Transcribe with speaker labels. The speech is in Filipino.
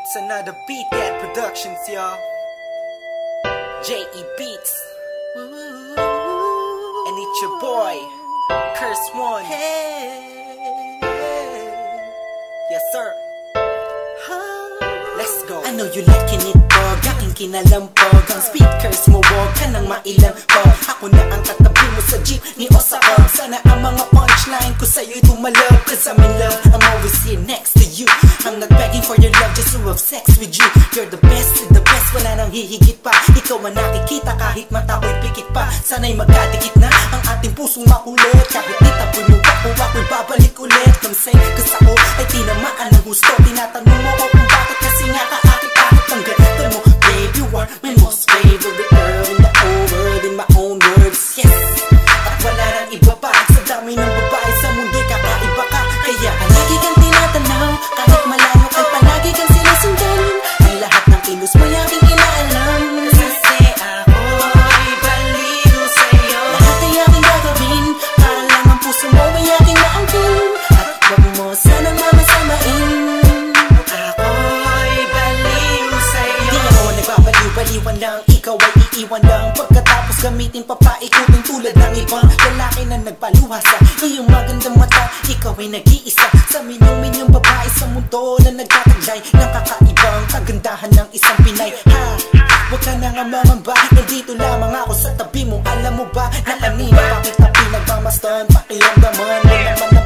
Speaker 1: It's another Beat That Productions, y'all. J.E. Beats. And it's your boy, Curse One. Yes, sir. Let's go.
Speaker 2: I know you liking it, dog. Aking kinalampog. Ang speakers mo, wag ka nang mailampog. Ako na ang katabi mo sa jeep ni Osaka. Sana ang mga punchline ko sa'yo'y tumalab. Cause I'm in love, I'm always here next to you. I'm not begging for your love, just to have sex with you. You're the best, wala nang hihigit pa. Ikaw ang nakikita kahit mata ko'y pikit pa. Sana'y magkadikit na ang ating pusong makulit. Kahit itapoy mo ako, ako'y babalik ulit. Come say, cause ako ay tinamaan ng gusto. Tinatanong mo ko kung bakit kasi nga kaakit-akit ang ganito mo. Babe, you are my most favorite girl in the whole world, in my own words, yes. At wala nang iba pa, sa dami ng babae sa mundo'y kakaiba ka. Kaya palagi kang tinatanaw, kahit malayo kay palagi kang sinusundan. Ang lahat ng kilos mo'y aking inaalam. Kasi ako'y baliw sa'yo. Lahat ay aking gagawin, para lang ang puso mo ay aking naangkin. At wag mo sanang mamasamain. Baliwan lang, ikaw ay iiwan lang. Pagkatapos gamitin papaikutin tulad ng ibang lalaki na nagpaluha sa iyong magandang mata. Ikaw ay nag-iisa sa milyong babae sa mundo na nagtataglay ng kakaibang kagandahan ng isang Pinay. Ha, wag ka na nga mamamba, nandito lamang ako sa tabi mo. Alam mo ba na kanina pa kita pinagmamasdan? Pakiramdaman mo naman na